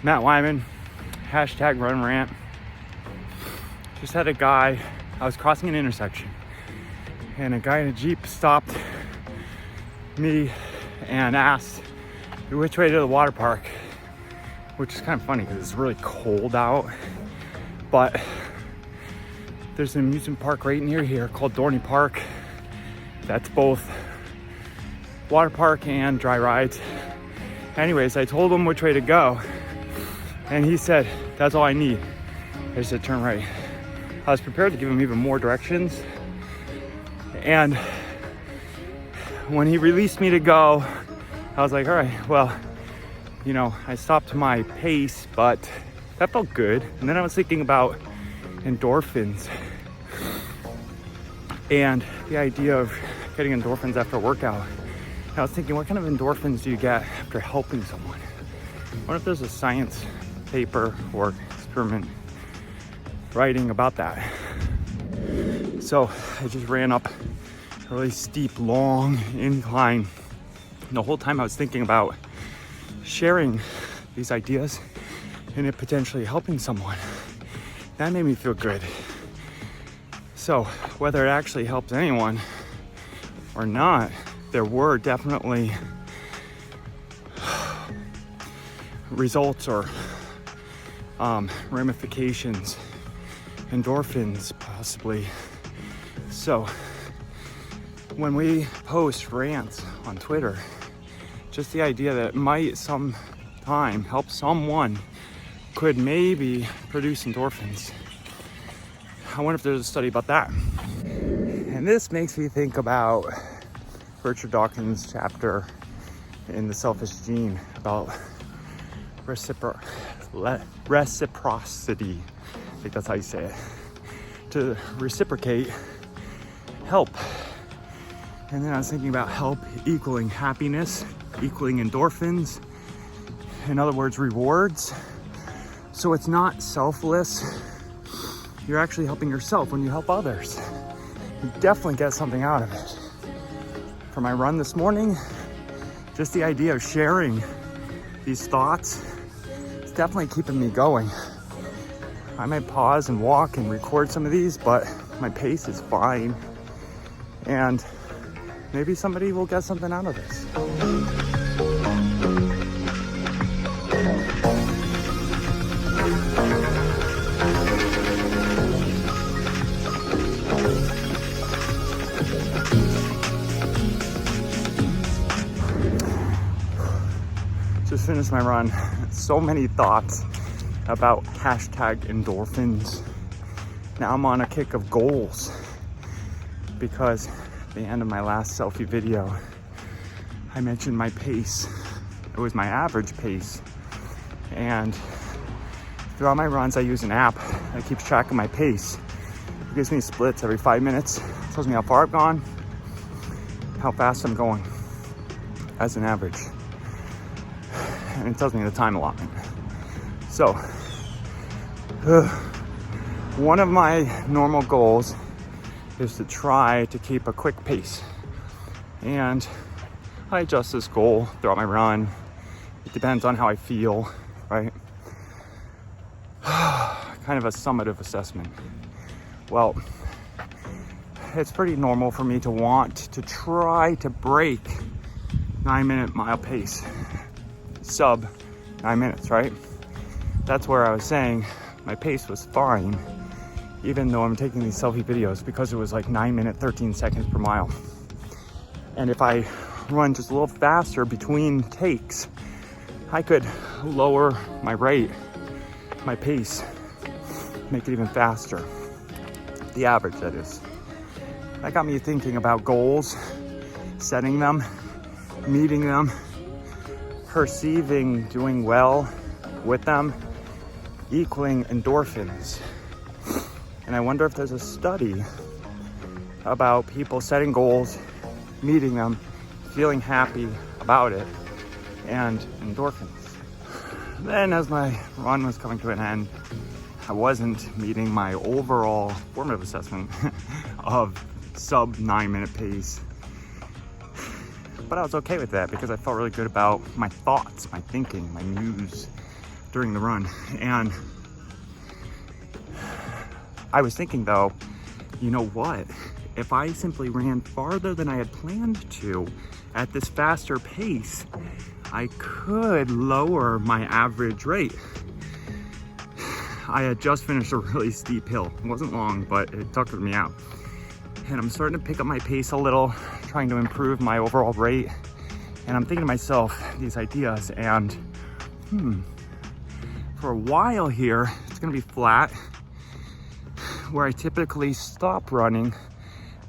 Matt Wyman, hashtag run rant. Just had a guy, I was crossing an intersection and a guy in a Jeep stopped me and asked which way to the water park, which is kind of funny because it's really cold out, but there's an amusement park right near here called Dorney Park. That's both water park and dry rides. Anyways, I told him which way to go and he said, that's all I need. I said, turn right. I was prepared to give him even more directions. And when he released me to go, I was like, all right, well, you know, I stopped my pace, but that felt good. And then I was thinking about endorphins and the idea of getting endorphins after a workout. And I was thinking, what kind of endorphins do you get after helping someone? What if there's a science paper or experiment writing about that? So I just ran up a really steep, long incline. And the whole time I was thinking about sharing these ideas and it potentially helping someone. That made me feel good. So whether it actually helps anyone or not, there were definitely results or ramifications, endorphins possibly. So when we post rants on Twitter, just the idea that it might sometime help someone could maybe produce endorphins. I wonder if there's a study about that. And this makes me think about Richard Dawkins' chapter in The Selfish Gene about reciprocity. I think that's how you say it. To reciprocate, help. And then I was thinking about help equaling happiness, equaling endorphins. In other words, rewards. So it's not selfless. You're actually helping yourself when you help others. You definitely get something out of it. For my run this morning, just the idea of sharing these thoughts is definitely keeping me going. I might pause and walk and record some of these, but my pace is fine. And maybe somebody will get something out of this. Just finished my run. So many thoughts about hashtag endorphins. Now I'm on a kick of goals because at the end of my last selfie video, I mentioned my pace. It was my average pace. And throughout my runs, I use an app that keeps track of my pace. It gives me splits every 5 minutes. It tells me how far I've gone, how fast I'm going as an average. And it tells me the time allotment. So, one of my normal goals is to try to keep a quick pace. And I adjust this goal throughout my run. It depends on how I feel, right? Kind of a summative assessment. Well, it's pretty normal for me to want to try to break 9-minute mile pace. Sub 9 minutes, right? That's where I was saying my pace was fine, even though I'm taking these selfie videos, because it was like 9 minutes, 13 seconds per mile. And if I run just a little faster between takes, I could lower my rate, my pace, make it even faster. The average, that is. That got me thinking about goals, setting them, meeting them, perceiving doing well with them, equaling endorphins. And I wonder if there's a study about people setting goals, meeting them, feeling happy about it, and endorphins. Then as my run was coming to an end, I wasn't meeting my overall formative assessment of sub 9-minute pace. But I was okay with that because I felt really good about my thoughts, my thinking, my news, during the run. And I was thinking though, you know what? If I simply ran farther than I had planned to at this faster pace, I could lower my average rate. I had just finished a really steep hill. It wasn't long, but it tuckered me out. And I'm starting to pick up my pace a little, trying to improve my overall rate. And I'm thinking to myself these ideas, and for a while here, it's gonna be flat. Where I typically stop running,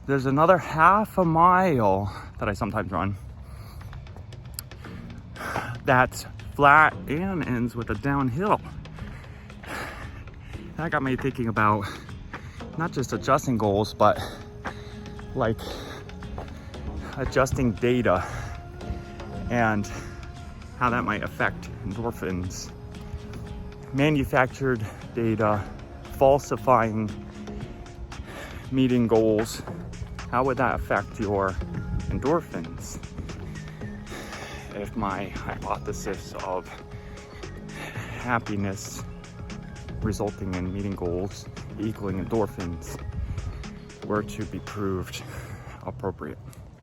there's another half a mile that I sometimes run that's flat and ends with a downhill. That got me thinking about not just adjusting goals, but like adjusting data and how that might affect endorphins. Manufactured data, falsifying meeting goals, how would that affect your endorphins? If my hypothesis of happiness resulting in meeting goals equaling endorphins were to be proved appropriate.